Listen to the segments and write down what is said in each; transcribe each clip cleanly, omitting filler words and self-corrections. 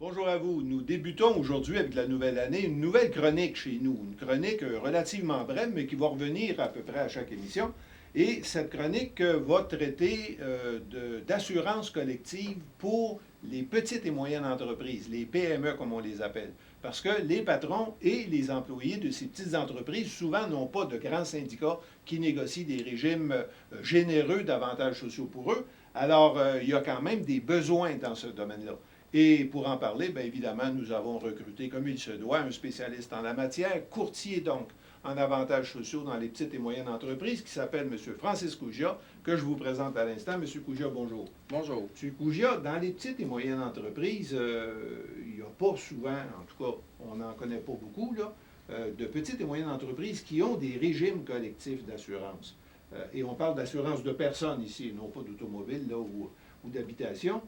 Bonjour à vous. Nous débutons aujourd'hui avec la nouvelle année une nouvelle chronique chez nous. Une chronique relativement brève, mais qui va revenir à peu près à chaque émission. Et cette chronique va traiter d'assurance collective pour les petites et moyennes entreprises, les PME comme on les appelle. Parce que les patrons et les employés de ces petites entreprises souvent n'ont pas de grands syndicats qui négocient des régimes généreux d'avantages sociaux pour eux. Alors, il y a quand même des besoins dans ce domaine-là. Et pour en parler, bien évidemment, nous avons recruté, comme il se doit, un spécialiste en la matière, courtier donc en avantages sociaux dans les petites et moyennes entreprises, qui s'appelle M. Francis Kougia, que je vous présente à l'instant. M. Kougia, bonjour. Bonjour. M. Kougia, dans les petites et moyennes entreprises, il n'y a pas souvent, en tout cas, on n'en connaît pas beaucoup, là, de petites et moyennes entreprises qui ont des régimes collectifs d'assurance. Et on parle d'assurance de personnes ici, non pas d'automobile ou d'habitation.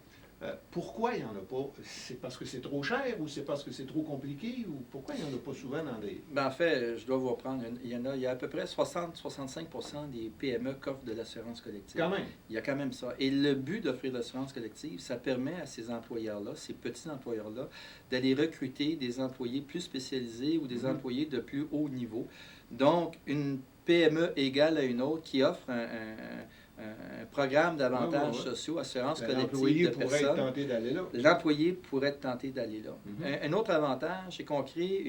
Pourquoi il n'y en a pas? C'est parce que c'est trop cher ou c'est parce que c'est trop compliqué ou pourquoi il n'y en a pas souvent dans des... En fait, je dois vous reprendre. Il y a à peu près 60-65% des PME qui offrent de l'assurance collective. Quand même. Il y a quand même ça. Et le but d'offrir de l'assurance collective, ça permet à ces employeurs-là, ces petits employeurs-là, d'aller recruter des employés plus spécialisés ou des employés de plus haut niveau. Donc, une PME égale à une autre qui offre un programme d'avantages sociaux, assurance collective de personnes. L'employé pourrait être tenté d'aller là. L'employé pourrait être tenté d'aller là. Mm-hmm. Un autre avantage, c'est qu'on crée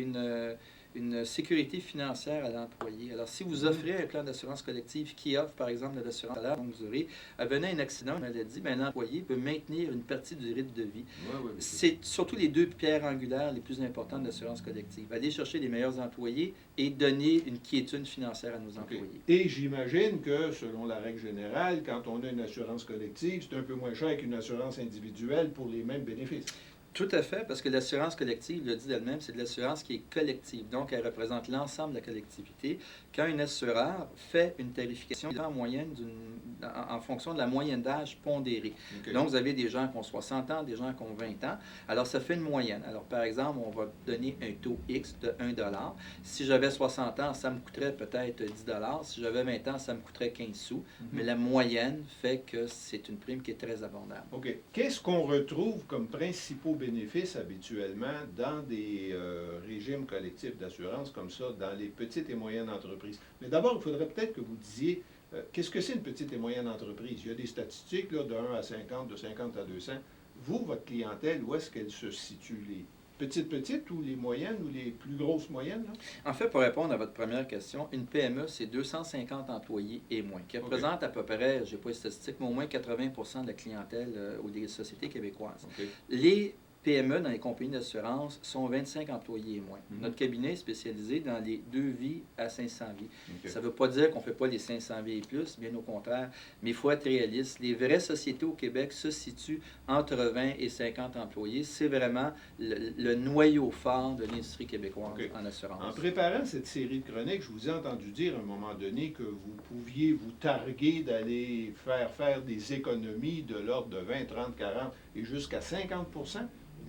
une sécurité financière à l'employé. Alors, si vous offrez un plan d'assurance collective qui offre, par exemple, de l'assurance à longue durée, venant un accident, une maladie, bien, l'employé peut maintenir une partie du rythme de vie. Oui. C'est surtout les deux pierres angulaires les plus importantes de l'assurance collective. Aller chercher les meilleurs employés et donner une quiétude financière à nos employés. Et j'imagine que, selon la règle générale, quand on a une assurance collective, c'est un peu moins cher qu'une assurance individuelle pour les mêmes bénéfices. Tout à fait, parce que l'assurance collective, le dit d'elle-même, c'est de l'assurance qui est collective. Donc, elle représente l'ensemble de la collectivité. Quand un assureur fait une tarification en moyenne en fonction de la moyenne d'âge pondérée. Okay. Donc, vous avez des gens qui ont 60 ans, des gens qui ont 20 ans. Alors, ça fait une moyenne. Alors, par exemple, on va donner un taux X de 1 $. Si j'avais 60 ans, ça me coûterait peut-être 10 $. Si j'avais 20 ans, ça me coûterait 15 sous. Mais la moyenne fait que c'est une prime qui est très abordable. OK. Qu'est-ce qu'on retrouve comme principaux bénéfices habituellement dans des régimes collectifs d'assurance comme ça, dans les petites et moyennes entreprises? Mais d'abord, il faudrait peut-être que vous disiez qu'est-ce que c'est une petite et moyenne entreprise? Il y a des statistiques là, de 1 à 50, de 50 à 200. Vous, votre clientèle, où est-ce qu'elle se situe? Les petites ou les moyennes ou les plus grosses moyennes? Là? En fait, pour répondre à votre première question, une PME, c'est 250 employés et moins, qui représente à peu près, je n'ai pas les statistiques, mais au moins 80% de la clientèle ou des sociétés québécoises. Les PME dans les compagnies d'assurance sont 25 employés et moins. Notre cabinet est spécialisé dans les 2 vies à 500 vies. Ça ne veut pas dire qu'on ne fait pas les 500 vies et plus, bien au contraire, mais il faut être réaliste. Les vraies sociétés au Québec se situent entre 20 et 50 employés. C'est vraiment le noyau fort de l'industrie québécoise en assurance. En préparant cette série de chroniques, je vous ai entendu dire à un moment donné que vous pouviez vous targuer d'aller faire des économies de l'ordre de 20, 30, 40 et jusqu'à 50%.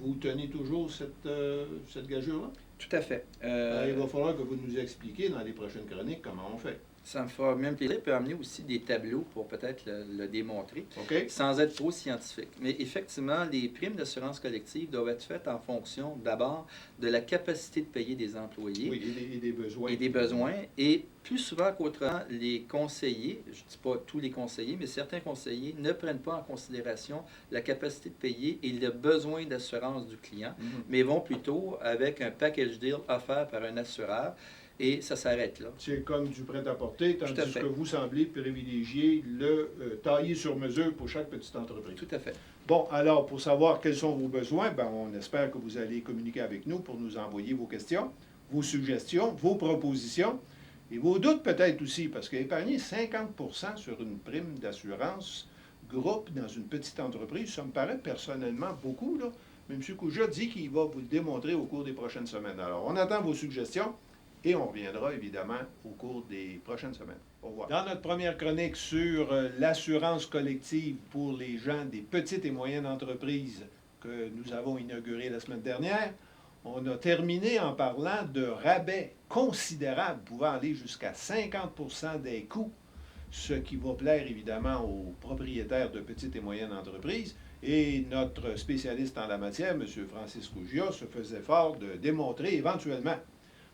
Vous tenez toujours cette gageure-là? Tout à fait. Il va falloir que vous nous expliquiez dans les prochaines chroniques comment on fait. Ça me fera même plaisir. Il peut amener aussi des tableaux pour peut-être le démontrer, sans être trop scientifique. Mais effectivement, les primes d'assurance collective doivent être faites en fonction d'abord de la capacité de payer des employés. Oui, et des besoins. Et des besoins. Et plus souvent qu'autrement, les conseillers, je ne dis pas tous les conseillers, mais certains conseillers ne prennent pas en considération la capacité de payer et le besoin d'assurance du client, mais vont plutôt avec un package deal offert par un assureur. Et ça s'arrête là. C'est comme du prêt-à-porter, tandis que vous semblez privilégier le taillé sur mesure pour chaque petite entreprise. Tout à fait. Bon, alors, pour savoir quels sont vos besoins, ben, on espère que vous allez communiquer avec nous pour nous envoyer vos questions, vos suggestions, vos propositions et vos doutes peut-être aussi, parce qu'épargner 50% sur une prime d'assurance groupe dans une petite entreprise, ça me paraît personnellement beaucoup, là. Mais M. Kougia dit qu'il va vous le démontrer au cours des prochaines semaines. Alors, on attend vos suggestions. Et on reviendra évidemment au cours des prochaines semaines. Au revoir. Dans notre première chronique sur l'assurance collective pour les gens des petites et moyennes entreprises que nous avons inaugurée la semaine dernière, on a terminé en parlant de rabais considérables pouvant aller jusqu'à 50% des coûts, ce qui va plaire évidemment aux propriétaires de petites et moyennes entreprises. Et notre spécialiste en la matière, M. Francis Gougia, se faisait fort de démontrer éventuellement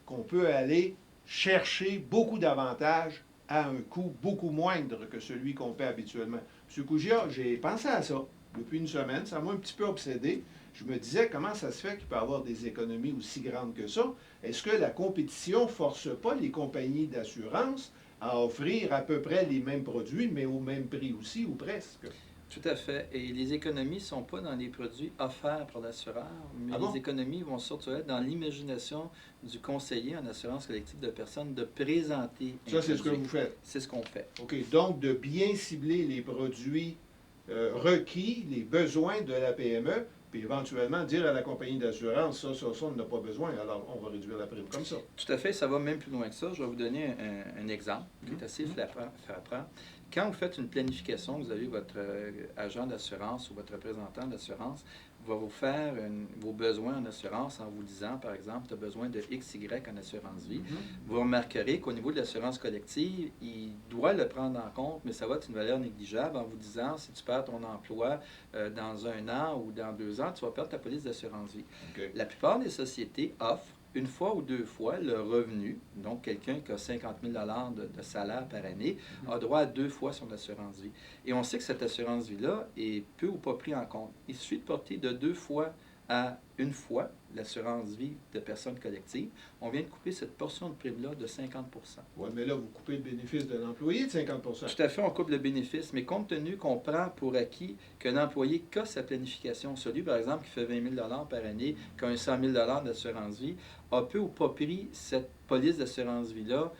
qu'on peut aller chercher beaucoup d'avantages à un coût beaucoup moindre que celui qu'on paie habituellement. M. Gougia, j'ai pensé à ça depuis une semaine, ça m'a un petit peu obsédé. Je me disais, comment ça se fait qu'il peut y avoir des économies aussi grandes que ça? Est-ce que la compétition ne force pas les compagnies d'assurance à offrir à peu près les mêmes produits, mais au même prix aussi, ou presque? Tout à fait. Et les économies ne sont pas dans les produits offerts par l'assureur, mais Ah bon? les économies vont surtout être dans l'imagination du conseiller en assurance collective de personnes de présenter un Ça, c'est ce que produit. vous faites. C'est ce qu'on fait. OK. Donc, de bien cibler les produits requis, les besoins de la PME, puis éventuellement dire à la compagnie d'assurance, ça, on n'a pas besoin, alors on va réduire la prime comme ça. Tout à fait. Ça va même plus loin que ça. Je vais vous donner un exemple qui est assez frappant. Quand vous faites une planification, vous avez votre agent d'assurance ou votre représentant d'assurance va vous faire vos besoins en assurance en vous disant, par exemple, tu as besoin de XY en assurance vie. Vous remarquerez qu'au niveau de l'assurance collective, il doit le prendre en compte, mais ça va être une valeur négligeable en vous disant, si tu perds ton emploi dans 1 an ou dans 2 ans, tu vas perdre ta police d'assurance vie. Okay. La plupart des sociétés offrent 1 fois ou 2 fois le revenu, donc quelqu'un qui a 50 000 de salaire par année, a droit à 2 fois son assurance vie. Et on sait que cette assurance vie-là est peu ou pas pris en compte. Il suffit de porter de 2 fois à 1 fois l'assurance vie de personnes collectives. On vient de couper cette portion de prime-là de 50 %. Oui, mais là, vous coupez le bénéfice de l'employé de 50 %. Tout à fait, on coupe le bénéfice, mais compte tenu qu'on prend pour acquis qu'un employé qui a sa planification, celui par exemple qui fait 20 000 par année, qui a un 100 000 d'assurance vie, a peu ou pas pris cette police d'assurance vie-là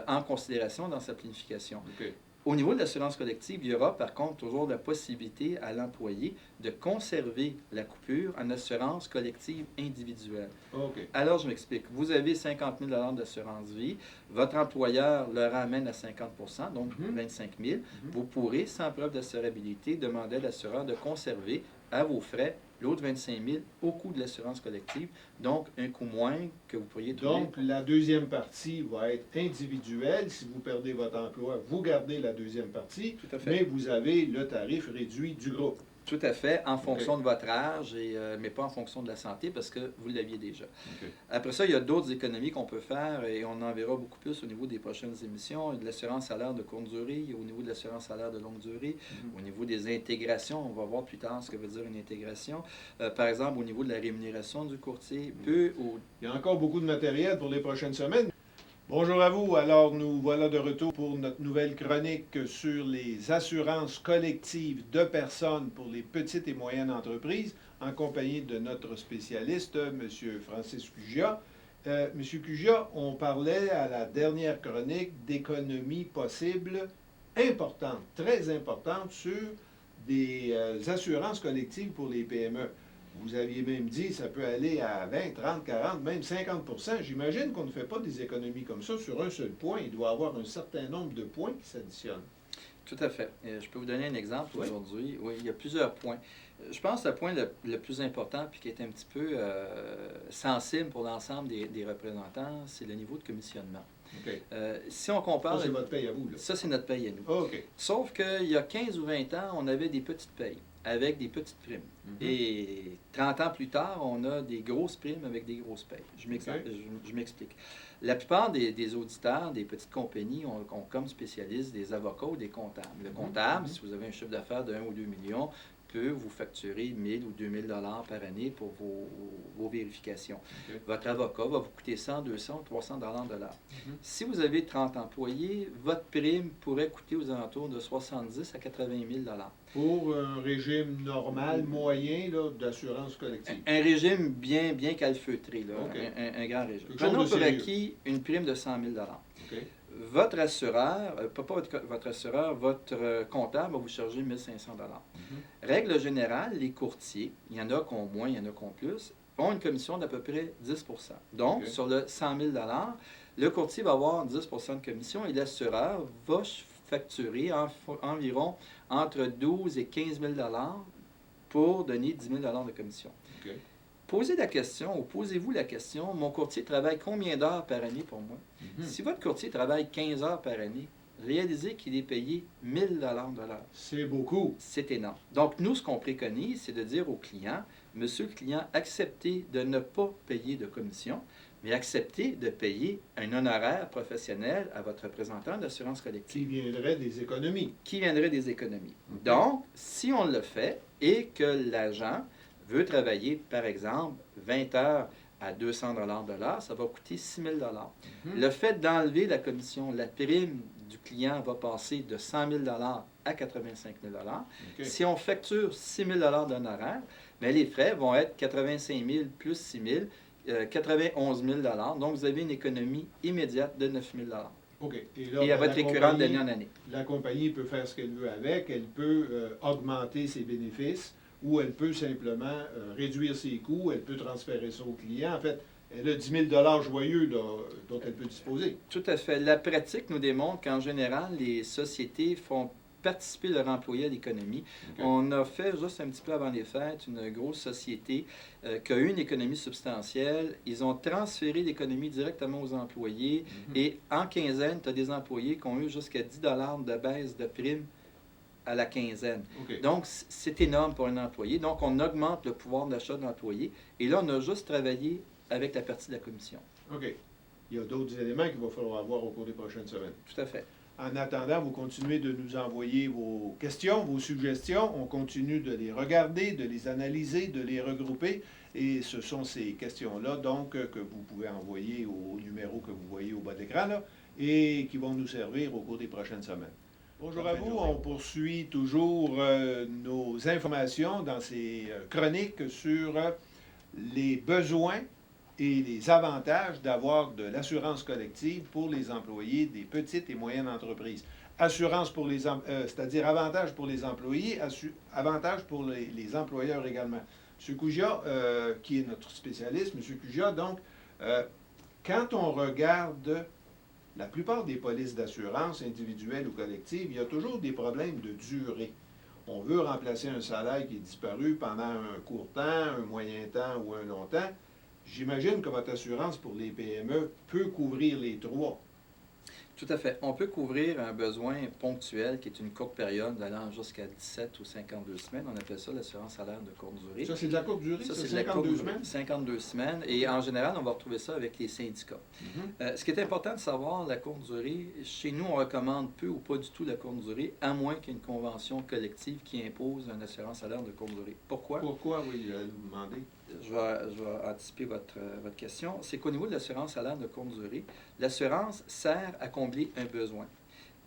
en considération dans sa planification. Okay. Au niveau de l'assurance collective, il y aura par contre toujours la possibilité à l'employé de conserver la coupure en assurance collective individuelle. Okay. Alors, je m'explique. Vous avez 50 000 d'assurance vie, votre employeur le ramène à 50 %, donc 25 000. Vous pourrez, sans preuve d'assurabilité, demander à l'assureur de conserver à vos frais l'autre 25 000 au coût de l'assurance collective, donc un coût moindre que vous pourriez trouver. Donc, la deuxième partie va être individuelle. Si vous perdez votre emploi, vous gardez la deuxième partie, mais vous avez le tarif réduit du groupe. Tout à fait, en fonction de votre âge, mais pas en fonction de la santé, parce que vous l'aviez déjà. Après ça, il y a d'autres économies qu'on peut faire, et on en verra beaucoup plus au niveau des prochaines émissions. Il y a de l'assurance salaire de courte durée, au niveau de l'assurance salaire de longue durée, au niveau des intégrations, on va voir plus tard ce que veut dire une intégration. Par exemple, au niveau de la rémunération du courtier, Il y a encore beaucoup de matériel pour les prochaines semaines. Bonjour à vous. Alors, nous voilà de retour pour notre nouvelle chronique sur les assurances collectives de personnes pour les petites et moyennes entreprises, en compagnie de notre spécialiste, M. Francis Gougia. M. Gougia, on parlait à la dernière chronique d'économies possibles importantes, très importantes, sur des assurances collectives pour les PME. Vous aviez même dit que ça peut aller à 20, 30, 40, même 50 %. J'imagine qu'on ne fait pas des économies comme ça sur un seul point. Il doit y avoir un certain nombre de points qui s'additionnent. Tout à fait. Je peux vous donner un exemple aujourd'hui. Oui, il y a plusieurs points. Je pense que le point le plus important, puis qui est un petit peu sensible pour l'ensemble des représentants, c'est le niveau de commissionnement. Okay. Si on compare... Ça, c'est votre paye à vous, là. Ça, c'est notre paye à nous. Oh, okay. Sauf qu'il y a 15 ou 20 ans, on avait des petites payes avec des petites primes. Et 30 ans plus tard, on a des grosses primes avec des grosses payes. Je m'explique. La plupart des auditeurs des petites compagnies ont comme spécialistes des avocats ou des comptables. Le comptable, si vous avez un chiffre d'affaires de 1 ou 2 millions, peut vous facturer 1 000 ou 2 000 $ par année pour vos vérifications. Okay. Votre avocat va vous coûter 100, 200 ou 300 $ de l'heure. Si vous avez 30 employés, votre prime pourrait coûter aux alentours de 70 à 80 000 $. Pour un régime normal, moyen, d'assurance collective. Un régime bien calfeutré, là, un grand régime. Prenons pour acquis une prime de 100 000 $. Okay. Votre assureur, pas votre assureur, votre comptable va vous charger 1 500 $. Règle générale, les courtiers, il y en a qui ont moins, il y en a qui ont plus, ont une commission d'à peu près 10 %. Donc, sur le 100 000 $, le courtier va avoir 10 % de commission et l'assureur va facturer environ entre 12 et 15 000 $ pour donner 10 000 $ de commission. Okay. Posez la question, ou posez-vous la question, mon courtier travaille combien d'heures par année pour moi? Si votre courtier travaille 15 heures par année, réalisez qu'il est payé 1 000 $ de l'heure. C'est beaucoup. C'est énorme. Donc, nous, ce qu'on préconise, c'est de dire au client, monsieur le client, acceptez de ne pas payer de commission, mais acceptez de payer un honoraire professionnel à votre représentant d'assurance collective. Qui viendrait des économies. Qui viendrait des économies. OK. Donc, si on le fait et que l'agent veut travailler, par exemple, 20 heures à 200 $ de l'heure, ça va coûter 6 000 $. Le fait d'enlever la commission, la prime du client va passer de 100 000 $ à 85 000 $. OK. Si on facture 6 000 $ d'honoraires, bien, les frais vont être 85 000 plus 6 000, 91 000 $. Donc, vous avez une économie immédiate de 9 000 $. OK. Et, Et à votre récurrent d'année en année. La compagnie peut faire ce qu'elle veut avec. Elle peut augmenter ses bénéfices ou elle peut simplement réduire ses coûts. Elle peut transférer ça au client. En fait, elle a 10 000 $ joyeux là, dont elle peut disposer. Tout à fait. La pratique nous démontre qu'en général, les sociétés font participer leur employé à l'économie. OK. On a fait juste un petit peu avant les fêtes une grosse société qui a eu une économie substantielle. Ils ont transféré l'économie directement aux employés et en quinzaine, tu as des employés qui ont eu jusqu'à 10 $ de baisse de prime à la quinzaine. OK. Donc, c'est énorme pour un employé. Donc, on augmente le pouvoir d'achat de l'employé. Et là, on a juste travaillé avec la partie de la commission. OK. Il y a d'autres éléments qu'il va falloir voir au cours des prochaines semaines. Tout à fait. En attendant, vous continuez de nous envoyer vos questions, vos suggestions. On continue de les regarder, de les analyser, de les regrouper. Et ce sont ces questions-là, donc, que vous pouvez envoyer au numéro que vous voyez au bas de l'écran, là, et qui vont nous servir au cours des prochaines semaines. Bonjour à vous. On poursuit toujours nos informations dans ces chroniques sur les besoins et les avantages d'avoir de l'assurance collective pour les employés des petites et moyennes entreprises. Assurance pour les c'est-à-dire avantage pour les employés, avantage pour les employeurs également. M. Cugia, qui est notre spécialiste, M. Cugia, donc, quand on regarde la plupart des polices d'assurance individuelles ou collectives, il y a toujours des problèmes de durée. On veut remplacer un salaire qui est disparu pendant un court temps, un moyen temps ou un long temps. J'imagine que votre assurance pour les PME peut couvrir les trois. Tout à fait. On peut couvrir un besoin ponctuel qui est une courte période allant jusqu'à 17 ou 52 semaines. On appelle ça l'assurance salaire de courte durée. Ça, c'est de la courte durée? Ça, c'est 52 semaines? 52 semaines. Et en général, on va retrouver ça avec les syndicats. Ce qui est important de savoir, la courte durée, chez nous, on recommande peu ou pas du tout la courte durée, à moins qu'il y ait une convention collective qui impose une assurance salaire de courte durée. Pourquoi? Pourquoi, oui, j'allais vous demander. Je vais anticiper votre question. C'est qu'au niveau de l'assurance salaire de courte durée, l'assurance sert à combler un besoin.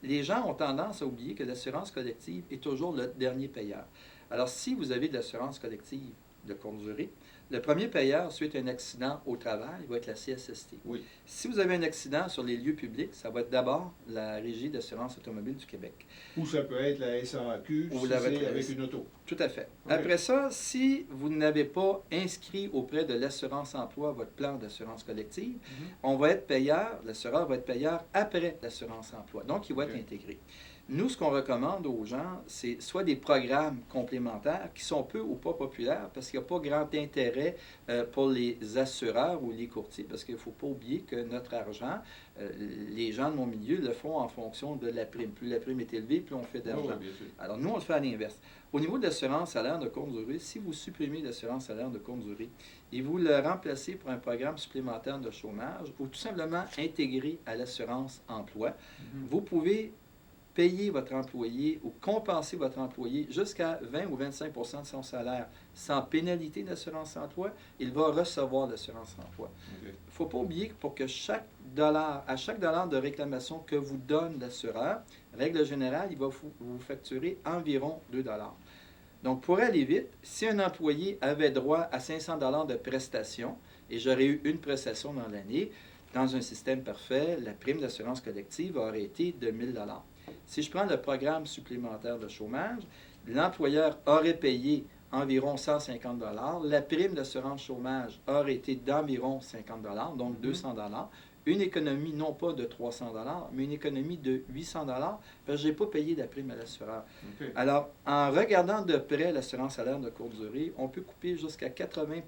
Les gens ont tendance à oublier que l'assurance collective est toujours le dernier payeur. Alors, si vous avez de l'assurance collective de courte durée, le premier payeur, suite à un accident au travail, va être la CSST. Oui. Si vous avez un accident sur les lieux publics, ça va être d'abord la Régie d'assurance automobile du Québec. Ou ça peut être la SAQ, Ou si la c'est retraite. avec une auto. Tout à fait. OK. Après ça, si vous n'avez pas inscrit auprès de l'assurance-emploi votre plan d'assurance collective, on va être payeur, l'assureur va être payeur après l'assurance-emploi. Donc, il va OK. être intégré. Nous, ce qu'on recommande aux gens, c'est soit des programmes complémentaires qui sont peu ou pas populaires parce qu'il n'y a pas grand intérêt pour les assureurs ou les courtiers parce qu'il ne faut pas oublier que notre argent, les gens de mon milieu le font en fonction de la prime. Plus la prime est élevée, plus on fait d'argent. Oui, bien sûr. Alors, nous, on le fait à l'inverse. Au niveau de l'assurance salaire de courte durée, si vous supprimez l'assurance salaire de courte durée et vous le remplacez pour un programme supplémentaire de chômage ou tout simplement intégré à l'assurance emploi, vous pouvez payer votre employé ou compenser votre employé jusqu'à 20 ou 25 % de son salaire sans pénalité d'assurance emploi, il va recevoir l'assurance emploi. Il OK. ne faut pas oublier que pour que à chaque dollar de réclamation que vous donne l'assureur, règle générale, il va vous facturer environ 2 $. Donc, pour aller vite, si un employé avait droit à 500 $ de prestation, et j'aurais eu une prestation dans l'année, dans un système parfait, la prime d'assurance collective aurait été de 1 000 $. Si je prends le programme supplémentaire de chômage, l'employeur aurait payé environ 150 $. La prime d'assurance chômage aurait été d'environ 50 $, donc 200 $. une économie non pas de 300 mais une économie de 800 parce que je n'ai pas payé la prime à l'assureur. OK. Alors, en regardant de près l'assurance salaire de courte durée, on peut couper jusqu'à 80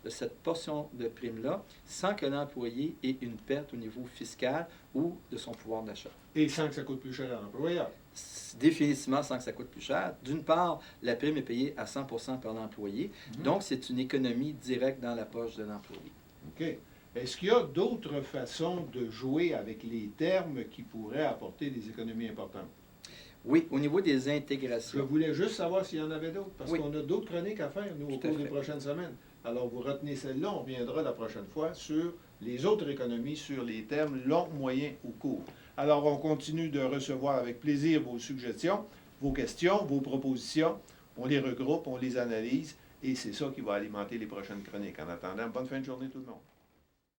de cette portion de prime-là sans que l'employé ait une perte au niveau fiscal ou de son pouvoir d'achat. Et sans que ça coûte plus cher à l'employeur. Définitivement sans que ça coûte plus cher. D'une part, la prime est payée à 100 par l'employé, donc c'est une économie directe dans la poche de l'employé. OK. Est-ce qu'il y a d'autres façons de jouer avec les termes qui pourraient apporter des économies importantes? Oui, au niveau des Je intégrations. voulais juste savoir s'il y en avait d'autres, parce Oui. qu'on a d'autres chroniques à faire, nous, au Tout à cours des fait. prochaines semaines. Alors, vous retenez celle-là, on reviendra la prochaine fois sur les autres économies, sur les termes long, moyen ou court. Alors, on continue de recevoir avec plaisir vos suggestions, vos questions, vos propositions. On les regroupe, on les analyse, et c'est ça qui va alimenter les prochaines chroniques. En attendant, bonne fin de journée tout le monde.